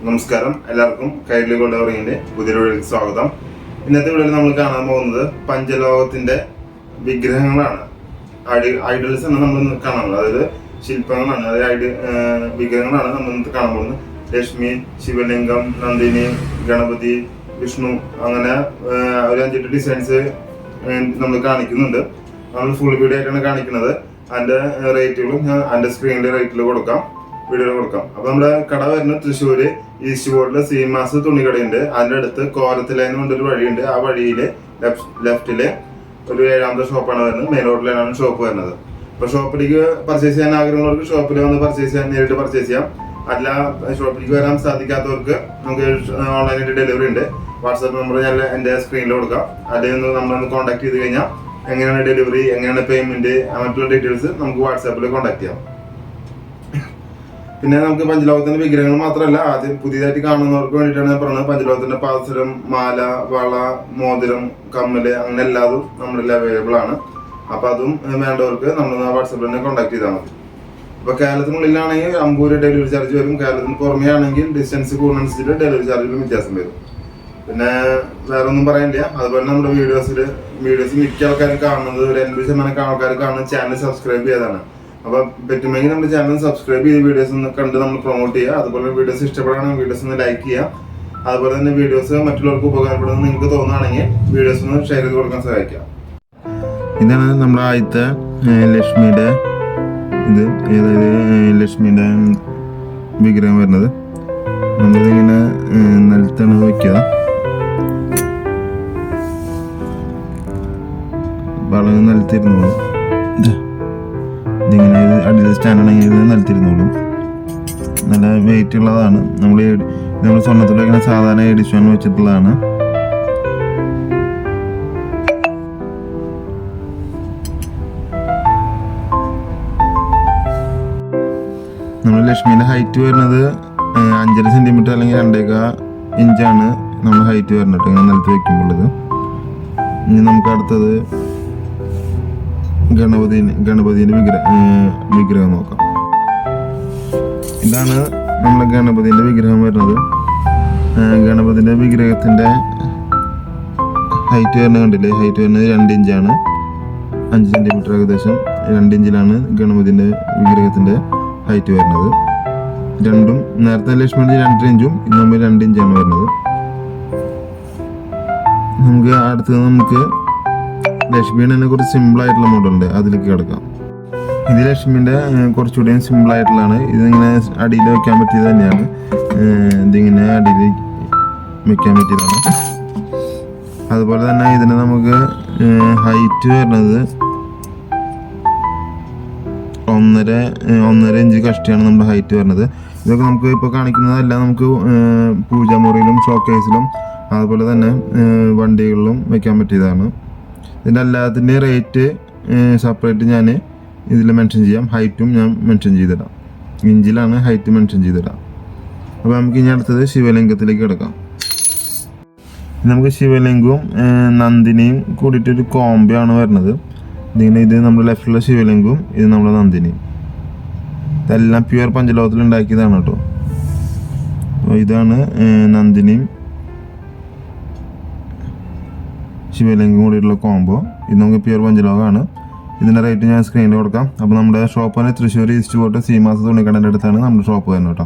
നമസ്കാരം, എല്ലാവർക്കും കൈരളി ഗോൾഡ് പുതിയൊരു വീഡിയോയിലേക്ക് സ്വാഗതം. ഇന്നത്തെ വീഡിയോയിൽ നമ്മൾ കാണാൻ പോകുന്നത് പഞ്ചലോകത്തിന്റെ വിഗ്രഹങ്ങളാണ്. ഐഡൽസ് ആണ് നമ്മൾ കാണുന്നത്, അതായത് ശില്പങ്ങളാണ്, അതായത് വിഗ്രഹങ്ങളാണ് നമ്മൾ ഇന്നത്തെ കാണാൻ പോകുന്നത്. ലക്ഷ്മി, ശിവലിംഗം, നന്ദിനി, ഗണപതി, വിഷ്ണു, അങ്ങനെ ഒരു 5-8 ഡിസൈൻസ് നമ്മൾ കാണിക്കുന്നുണ്ട്. നമ്മൾ ഫുൾ വീഡിയോ ആയിട്ടാണ് കാണിക്കുന്നത്. അതിന്റെ റേറ്റുകളും ഞാൻ അതിന്റെ സ്ക്രീനിലെ റേറ്റിൽ കൊടുക്കാം, വീഡിയോയിൽ കൊടുക്കാം. അപ്പൊ നമ്മുടെ കട വരുന്നത് തൃശ്ശൂര് ഈസ്റ്റ് ബോർഡില് സീമാസ് തുണിക്കടയുണ്ട്. അതിന്റെ അടുത്ത് കോരത്തിലേന്ന് കൊണ്ടൊരു വഴിയുണ്ട്. ആ വഴിയില് ലെഫ്റ്റില് ഒരു 7ാമത്തെ ഷോപ്പാണ് വരുന്നത്. മെയിൻ റോഡിലാണ് ഷോപ്പ് വരുന്നത്. അപ്പൊ ഷോപ്പിലേക്ക് പർച്ചേസ് ചെയ്യാൻ ആഗ്രഹമുള്ളവർക്ക് ഷോപ്പിൽ വന്ന് പർച്ചേസ് ചെയ്യാൻ, നേരിട്ട് പർച്ചേസ് ചെയ്യാം. അല്ല, ഷോപ്പിലേക്ക് വരാൻ സാധിക്കാത്തവർക്ക് നമുക്ക് ഓൺലൈനായിട്ട് ഡെലിവറി ഉണ്ട്. വാട്സാപ്പ് നമ്പർ ഞാൻ എന്റെ സ്ക്രീനിൽ കൊടുക്കാം. അതിൽ നിന്ന് നമ്മളൊന്ന് കോൺടാക്ട് ചെയ്ത് കഴിഞ്ഞാൽ എങ്ങനെയാണ് ഡെലിവറി, എങ്ങനെയാണ് പേയ്മെന്റ്, മറ്റുള്ള ഡീറ്റെയിൽസ് നമുക്ക് വാട്സാപ്പിൽ കോൺടാക്ട് ചെയ്യാം. പിന്നെ നമുക്ക് പഞ്ചലോകത്തിന്റെ വിഗ്രഹങ്ങൾ മാത്രമല്ല, ആദ്യം പുതിയതായിട്ട് കാണുന്നവർക്ക് വേണ്ടിയിട്ടാണ് ഞാൻ പറഞ്ഞത്. പഞ്ചലോകത്തിന്റെ പാദസരം, മാല, വള, മോതിരം, കമ്മല്, അങ്ങനെ എല്ലാതും നമ്മളിൽ അവൈലബിൾ ആണ്. അപ്പൊ അതും വേണ്ടവർക്ക് നമ്മൾ വാട്സാപ്പിൽ തന്നെ കോൺടാക്ട് ചെയ്താൽ മതി. അപ്പൊ കേരളത്തിനുള്ളിലാണെങ്കിൽ 50 രൂപ ഡെലിവറി ചാർജ് വരും. കേരളത്തിന് പുറമേ ആണെങ്കിൽ ഡിസ്റ്റൻസ് കൂടുന്നതനുസരിച്ച് ഡെലിവറി ചാർജിലും വ്യത്യാസം വരും. പിന്നെ വേറെ ഒന്നും പറയാനില്ല. അതുപോലെ നമ്മുടെ വീഡിയോസ് മിക്ക ആൾക്കാരും കാണുന്നത്, ഒരു 80% ആൾക്കാർ കാണുന്നത് ചാനൽ സബ്സ്ക്രൈബ് ചെയ്താണ്. അപ്പൊ പറ്റുമെങ്കിൽ നമ്മുടെ ചാനൽ സബ്സ്ക്രൈബ് ചെയ്ത് വീഡിയോസ് ഒന്ന് കണ്ട് നമ്മൾ പ്രൊമോട്ട് ചെയ്യുക. അതുപോലെ വീഡിയോസ് ഇഷ്ടപ്പെടുകയാണെങ്കിൽ വീഡിയോസ് ഒന്ന് ലൈക്ക് ചെയ്യുക. അതുപോലെ തന്നെ വീഡിയോസ് മറ്റുള്ളവർക്ക് ഉപകാരപ്പെടുന്നത് നിങ്ങൾക്ക് തോന്നുകയാണെങ്കിൽ വീഡിയോസ് ഒന്ന് ഷെയർ ചെയ്ത് കൊടുക്കാൻ സഹായിക്കുക. ഇതാണ് നമ്മുടെ ആദ്യത്തെ ലക്ഷ്മിയുടെ ലക്ഷ്മിയുടെ വിഗ്രഹം വരുന്നത്. നമ്മളിതിങ്ങനെ നിലത്താണ് വയ്ക്കുക. വളരെ നിലത്തിരുന്നോളൂ. ഇതിങ്ങനെ അടിയിൽ സ്റ്റാൻഡാണെങ്കിൽ ഇത് നിലത്തിരുന്നോളും. നല്ല വെയിറ്റ് ഉള്ളതാണ്. നമ്മൾ സ്വർണ്ണത്തിൽ ഇങ്ങനെ സാധാരണ എഡിഷൻ വെച്ചിട്ടുള്ളതാണ്. നമ്മൾ ലക്ഷ്മിയുടെ ഹൈറ്റ് വരുന്നത് 5.5 സെന്റിമീറ്റർ അല്ലെങ്കിൽ 2.25 ഇഞ്ചാണ് നമ്മൾ ഹൈറ്റ് വരുന്നത് ഇങ്ങനെ നിലത്ത് വെക്കുമ്പോഴത്. ഇനി നമുക്ക് അടുത്തത് ഗണപതിന്റെ വിഗ്രഹം നോക്കാം. ഇതാണ് നമ്മുടെ ഗണപതിന്റെ വിഗ്രഹം വരുന്നത്. ഗണപതിന്റെ വിഗ്രഹത്തിന്റെ ഹൈറ്റ് വരുന്നത് കണ്ടില്ലേ? ഹൈറ്റ് വരുന്നത് 2 ഇഞ്ചാണ്. 5 സെന്റിമീറ്റർ, ഏകദേശം 2 ഇഞ്ചിലാണ് ഗണപതിന്റെ വിഗ്രഹത്തിന്റെ ഹൈറ്റ് വരുന്നത്. രണ്ടും നേരത്തെ ലക്ഷ്മിയുടെ 2 ഇഞ്ചും ഇന്ന് 2 ഇഞ്ചാണ് വരുന്നത്. നമുക്ക് ലക്ഷ്മിയുടെ തന്നെ കുറച്ച് സിമ്പിൾ ആയിട്ടുള്ള മോഡലുണ്ട്, അതിലേക്ക് കിടക്കാം. ഇത് ലക്ഷ്മിന്റെ കുറച്ചുകൂടി സിമ്പിൾ ആയിട്ടുള്ളതാണ്. ഇതിങ്ങനെ അടിയിൽ വെക്കാൻ പറ്റിയത് തന്നെയാണ്. ഇതിങ്ങനെ അടിയിൽ വെക്കാൻ പറ്റിയതാണ്. അതുപോലെ തന്നെ ഇതിന് നമുക്ക് ഹൈറ്റ് വരുന്നത് 1.5 ഇഞ്ച് കഷ്ടിയാണ് നമ്മുടെ ഹൈറ്റ് വരുന്നത്. ഇതൊക്കെ നമുക്ക് ഇപ്പോൾ കാണിക്കുന്നതല്ല, നമുക്ക് പൂജാമുറിയിലും ഷോക്കേസിലും അതുപോലെ തന്നെ വണ്ടികളിലും വെക്കാൻ പറ്റിയതാണ്. ഇതിൻ്റെ എല്ലാത്തിൻ്റെ റേറ്റ് സെപ്പറേറ്റ് ഞാൻ ഇതിൽ മെൻഷൻ ചെയ്യാം. ഹൈറ്റും ഞാൻ മെൻഷൻ ചെയ്തിടാം. ഇഞ്ചിലാണ് ഹൈറ്റ് മെൻഷൻ ചെയ്തിടാം. അപ്പോൾ നമുക്ക് ഇനി അടുത്തത് ശിവലിംഗത്തിലേക്ക് കിടക്കാം. നമുക്ക് ശിവലിംഗവും നന്ദിനിയും കൂടിയിട്ടൊരു കോംബോ ആണ് വരുന്നത്. ഇത് നമ്മുടെ ലെഫ്റ്റിലുള്ള ശിവലിംഗവും ഇത് നമ്മുടെ നന്ദിനിയും. ഇതെല്ലാം പ്യുവർ പഞ്ചലോകത്തിൽ ഉണ്ടാക്കിയതാണ് കേട്ടോ. അപ്പോൾ ഇതാണ് നന്ദിനിയും ശിവലിംഗം കൂടിയിട്ടുള്ള കോംബോ. ഇത് നമുക്ക് പ്യുവർ പഞ്ചലോകമാണ്. ഇതിൻ്റെ റേറ്റ് ഞാൻ സ്ക്രീനിൽ കൊടുക്കാം. അപ്പോൾ നമ്മുടെ ഷോപ്പ് തന്നെ തൃശ്ശൂർ ഈസ്റ്റ് ബോർഡ് സീമാസ് തുണിക്കടൻ്റെ അടുത്താണ് നമ്മുടെ ഷോപ്പ് വരുന്നത് കേട്ടോ.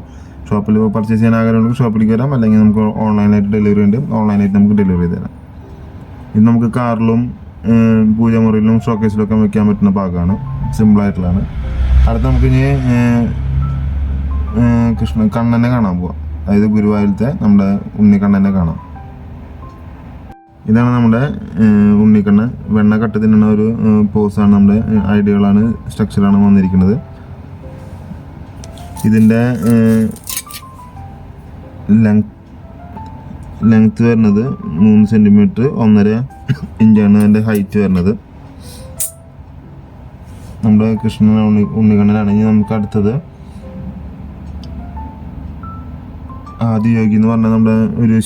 ഷോപ്പിൽ പർച്ചേസ് ചെയ്യാൻ ആഗ്രഹമുണ്ടെങ്കിൽ ഷോപ്പിലേക്ക് വരാം, അല്ലെങ്കിൽ നമുക്ക് ഓൺലൈനായിട്ട് ഡെലിവറി ഉണ്ട്. ഓൺലൈനായിട്ട് നമുക്ക് ഡെലിവറി ചെയ്ത് തരാം. ഇത് നമുക്ക് കാറിലും പൂജമുറിയിലും ഷോക്കേസിലൊക്കെ വെക്കാൻ പറ്റുന്ന ഭാഗമാണ്. സിമ്പിളായിട്ടുള്ളതാണ്. അടുത്ത് നമുക്ക് ഇനി കണ്ണനെ കാണാൻ പോവാം. അതായത് ഗുരുവായൂരത്തെ നമ്മുടെ ഉണ്ണിക്കണ്ണനെ കാണാം. ഇതാണ് നമ്മുടെ ഉണ്ണിക്കണ്ണൻ. വെണ്ണ കട്ട് തിന്നുന്ന ഒരു പോസാണ്, നമ്മുടെ ഐഡിയകളാണ്, സ്ട്രക്ചറാണ് വന്നിരിക്കുന്നത്. ഇതിൻ്റെ ലെങ്ത് വരുന്നത് 3 സെന്റിമീറ്റർ, 1.5 ഇഞ്ചാണ് അതിൻ്റെ ഹൈറ്റ് വരുന്നത്. നമ്മുടെ ഉണ്ണിക്കണ്ണനാണെങ്കിൽ നമുക്ക് അടുത്തത് ആദിയോഗി എന്ന് പറഞ്ഞാൽ നമ്മുടെ ഒരു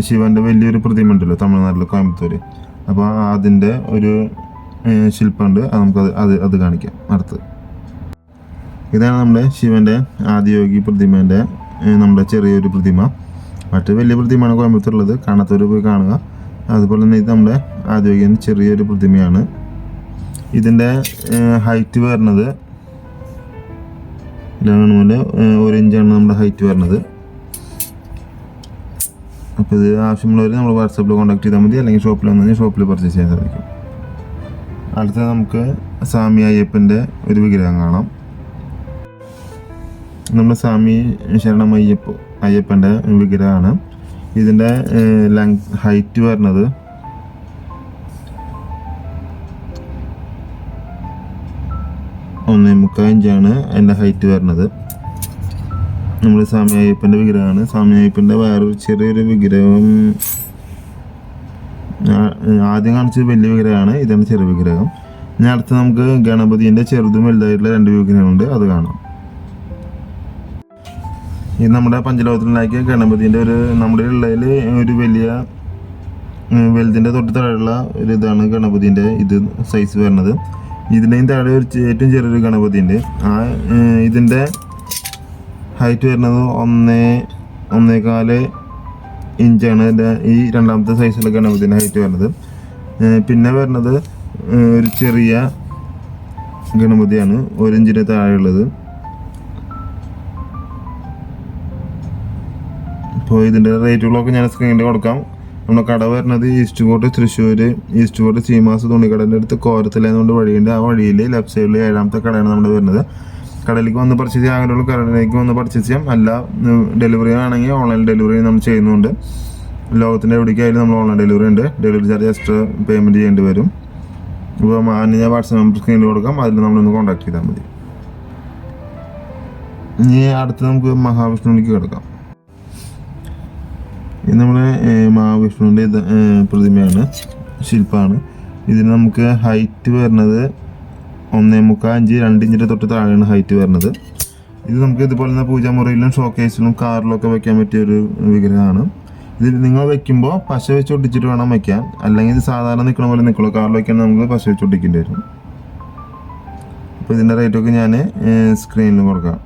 ശിവന്റെ വലിയൊരു പ്രതിമ ഉണ്ടല്ലോ തമിഴ്നാട്ടിൽ, കോയമ്പത്തൂര്. അപ്പോൾ അതിൻ്റെ ഒരു ശില്പമുണ്ട്, അത് നമുക്ക് അത് കാണിക്കാം. അടുത്ത് ഇതാണ് നമ്മുടെ ശിവന്റെ ആദിയോഗി പ്രതിമേൻ്റെ നമ്മുടെ ചെറിയൊരു പ്രതിമ. മറ്റു വലിയ പ്രതിമയാണ് കോയമ്പത്തൂരുള്ളത്, കാണാത്തവർ പോയി കാണുക. അതുപോലെ തന്നെ ഇത് നമ്മുടെ ആദ്യോഗികൻ്റെ ചെറിയൊരു പ്രതിമയാണ്. ഇതിൻ്റെ ഹൈറ്റ് വരുന്നത് 1 ഇഞ്ചാണ് നമ്മുടെ ഹൈറ്റ് വരുന്നത്. അപ്പോൾ ഇത് ആവശ്യമുള്ളവർ നമ്മൾ വാട്സാപ്പിൽ കോൺടാക്ട് ചെയ്താൽ മതി, അല്ലെങ്കിൽ ഷോപ്പിൽ വന്നു ഷോപ്പിൽ പർച്ചേസ് ചെയ്യാൻ സാധിക്കും. അടുത്തത് നമുക്ക് സ്വാമി അയ്യപ്പൻ്റെ ഒരു വിഗ്രഹം കാണാം. നമ്മുടെ സ്വാമി ശരണം അയ്യപ്പൻ്റെ വിഗ്രഹമാണ്. ഇതിൻ്റെ ഹൈറ്റ് വരുന്നത് 1.25 ഇഞ്ചാണ് അതിൻ്റെ ഹൈറ്റ് വരുന്നത്. നമ്മൾ സ്വാമി അയ്യപ്പൻ്റെ വിഗ്രഹമാണ്. സ്വാമി അയ്യപ്പൻ്റെ വേറൊരു ചെറിയൊരു വിഗ്രഹം ആദ്യം കാണിച്ചത് വലിയ വിഗ്രഹമാണ്, ഇതാണ് ചെറിയ വിഗ്രഹം. ഇനി അടുത്ത് നമുക്ക് ഗണപതിൻ്റെ ചെറുതും വലുതായിട്ടുള്ള 2 വിഗ്രഹമുണ്ട്, അത് കാണാം. ഇത് നമ്മുടെ പഞ്ചലോകത്തിലുണ്ടാക്കിയ ഗണപതിൻ്റെ നമ്മുടെ ഉള്ളതിൽ ഒരു വലുതിൻ്റെ തൊട്ട് താഴെയുള്ള ഒരു ഇതാണ് ഗണപതിൻ്റെ ഇത് സൈസ് വരുന്നത്. ഇതിൻ്റെയും താഴെ ഏറ്റവും ചെറിയൊരു ഗണപതി ഉണ്ട്. ഇതിൻ്റെ ഹൈറ്റ് വരുന്നത് 1.25 ഇഞ്ചാണ് ഈ രണ്ടാമത്തെ സൈസുള്ള ഗണപതിൻ്റെ ഹൈറ്റ് വരുന്നത്. പിന്നെ വരുന്നത് ഒരു ചെറിയ ഗണപതിയാണ്, 1 ഇഞ്ചിന് താഴെയുള്ളത്. അപ്പോൾ ഇതിൻ്റെ റേറ്റുകളൊക്കെ ഞാൻ സ്ക്രീനിൽ കൊടുക്കാം. നമ്മുടെ കട വരുന്നത് ഈസ്റ്റ് കോട്ട് തൃശ്ശൂർ, ഈസ്റ്റ് കോട്ട് സീമാസ് തുണിക്കടൻ്റെ അടുത്ത് കോരത്തിലെന്നുകൊണ്ട് വഴിയുണ്ട്. ആ വഴിയിൽ ലെഫ്റ്റ് സൈഡിൽ 7ാമത്തെ കടയാണ് നമ്മുടെ വരുന്നത്. കടയിലേക്ക് വന്ന് പർച്ചേസ് ചെയ്യാൻ ആഗ്രഹമുള്ള കടയിലേക്ക് വന്ന് പർച്ചേസ് ചെയ്യാം. അല്ല ഡെലിവറി ആണെങ്കിൽ ഓൺലൈൻ ഡെലിവറി നമ്മൾ ചെയ്യുന്നുണ്ട്. ലോകത്തിൻ്റെ എവിടേക്കായാലും നമ്മൾ ഓൺലൈൻ ഡെലിവറി ഉണ്ട്. ഡെലിവറി ചാർജ് എക്സ്ട്രാ പേയ്മെൻറ്റ് ചെയ്യേണ്ടി വരും. ഇപ്പോൾ ഞാൻ വാട്സാപ്പ് നമ്പർ സ്ക്രീനിൽ കൊടുക്കാം, അതിൽ നമ്മളൊന്ന് കോൺടാക്ട് ചെയ്താൽ മതി. ഇനി അടുത്ത് നമുക്ക് മഹാവിഷ്ണുവിലേക്ക് കിടക്കാം. ഇത് നമ്മുടെ മഹാവിഷ്ണുവിൻ്റെ പ്രതിമയാണ്, ശില്പമാണ്. ഇതിന് നമുക്ക് ഹൈറ്റ് വരുന്നത് 1.25 ഇഞ്ച്, 2 ഇഞ്ചിൻ്റെ തൊട്ട് താഴെയാണ് ഹൈറ്റ് വരുന്നത്. ഇത് നമുക്ക് ഇതുപോലെ തന്നെ പൂജാമുറിയിലും ഷോക്കേസിലും കാറിലൊക്കെ വെക്കാൻ പറ്റിയൊരു വിഗ്രഹമാണ്. ഇത് നിങ്ങൾ വെക്കുമ്പോൾ പശ വെച്ച് ഒട്ടിച്ചിട്ട് വേണം വെക്കാൻ, അല്ലെങ്കിൽ ഇത് സാധാരണ നിൽക്കണ പോലെ നിൽക്കുള്ളൂ. കാറിൽ വെക്കാൻ നമുക്ക് പശ വെച്ച് ഒട്ടിക്കേണ്ടി വരും. അപ്പോൾ ഇതിൻ്റെ റേറ്റൊക്കെ ഞാൻ സ്ക്രീനിൽ കൊടുക്കാം.